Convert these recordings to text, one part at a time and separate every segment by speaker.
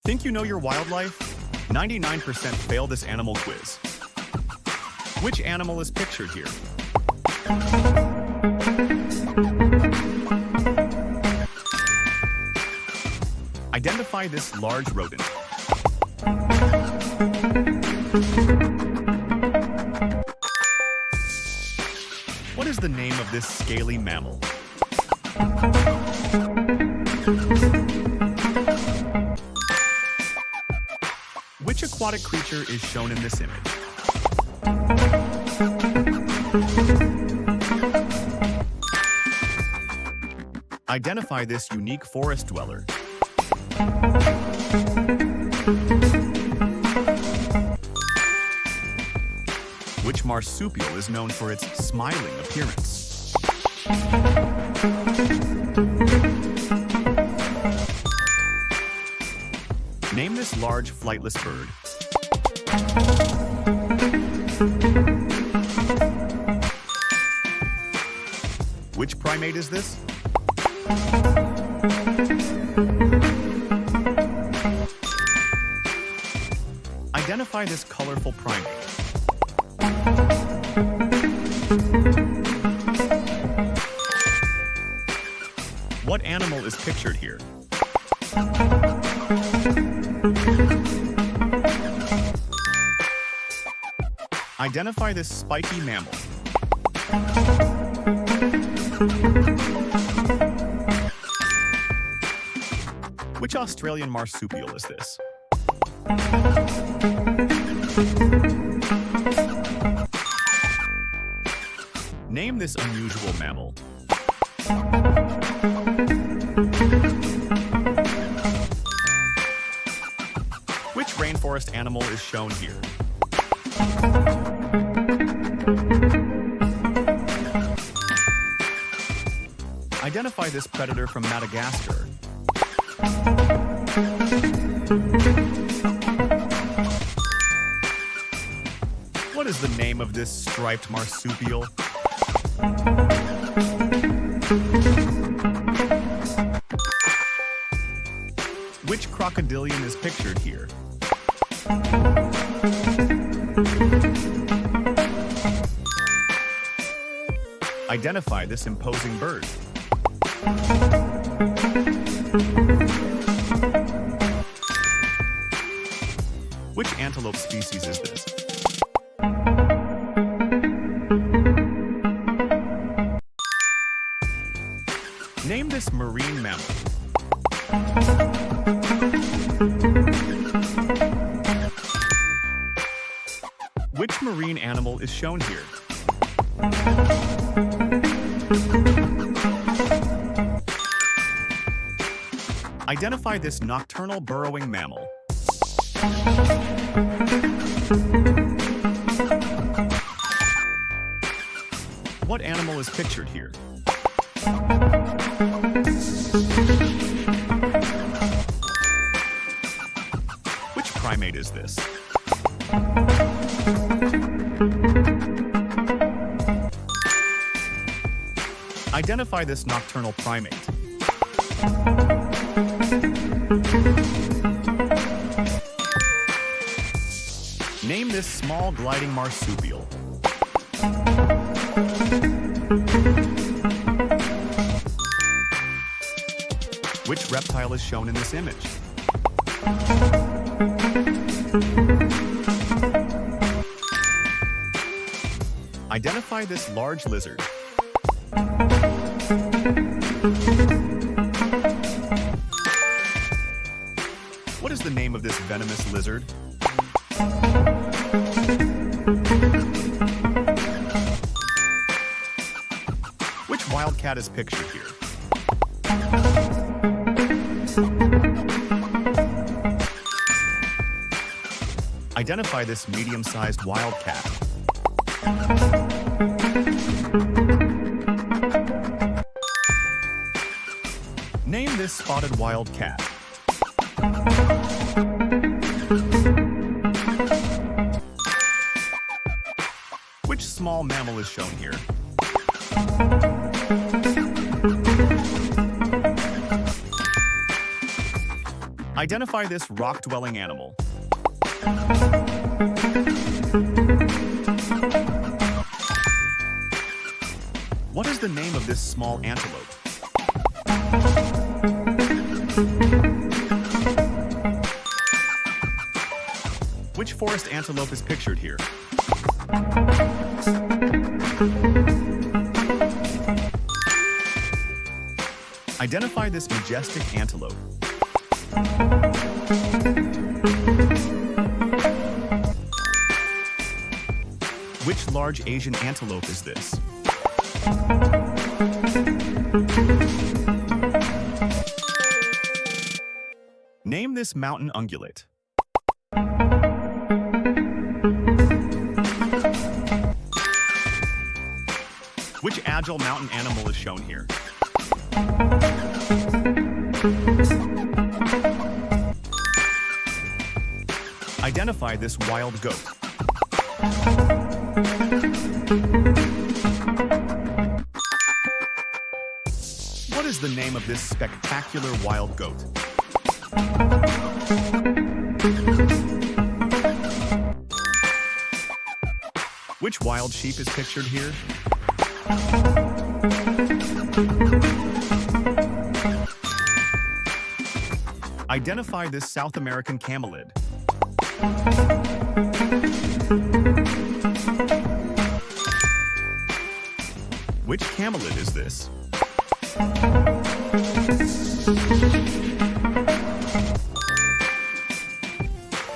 Speaker 1: Think you know your wildlife? 99% fail this animal quiz. Which animal is pictured here? Identify this large rodent. What is the name of this scaly mammal? Which aquatic creature is shown in this image? Identify this unique forest dweller. Which marsupial is known for its smiling appearance? Name this large flightless bird. Which primate is this? Identify this colorful primate. What animal is pictured here? Identify this spiky mammal. Which Australian marsupial is this? Name this unusual mammal. Which rainforest animal is shown here? Identify this predator from Madagascar. What is the name of this striped marsupial? Which crocodilian is pictured here? Identify this imposing bird. Which antelope species is this? Name this marine mammal. Which marine animal is shown here? Identify this nocturnal burrowing mammal. What animal is pictured here? Which primate is this? Identify this nocturnal primate. Name this small gliding marsupial. Which reptile is shown in this image? Identify this large lizard. What is the name of this venomous lizard? Which wildcat is pictured here? Identify this medium-sized wildcat. Name this spotted wildcat. Which small mammal is shown here? Identify this rock-dwelling animal. What is the name of this small antelope? Which forest antelope is pictured here? Identify this majestic antelope. Which large Asian antelope is this? Name this mountain ungulate. Which agile mountain animal is shown here? Identify this wild goat. What is the name of this spectacular wild goat? Which wild sheep is pictured here? Identify this South American camelid. Which camelid is this?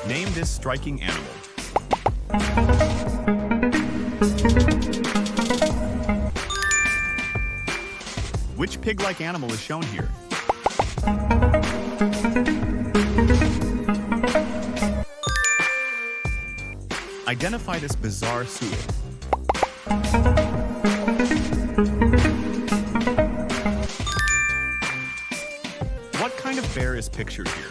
Speaker 1: Name this striking animal. Which pig-like animal is shown here? Identify this bizarre suet. What kind of bear is pictured here?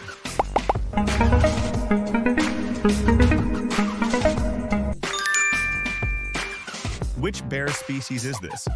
Speaker 1: Which bear species is this?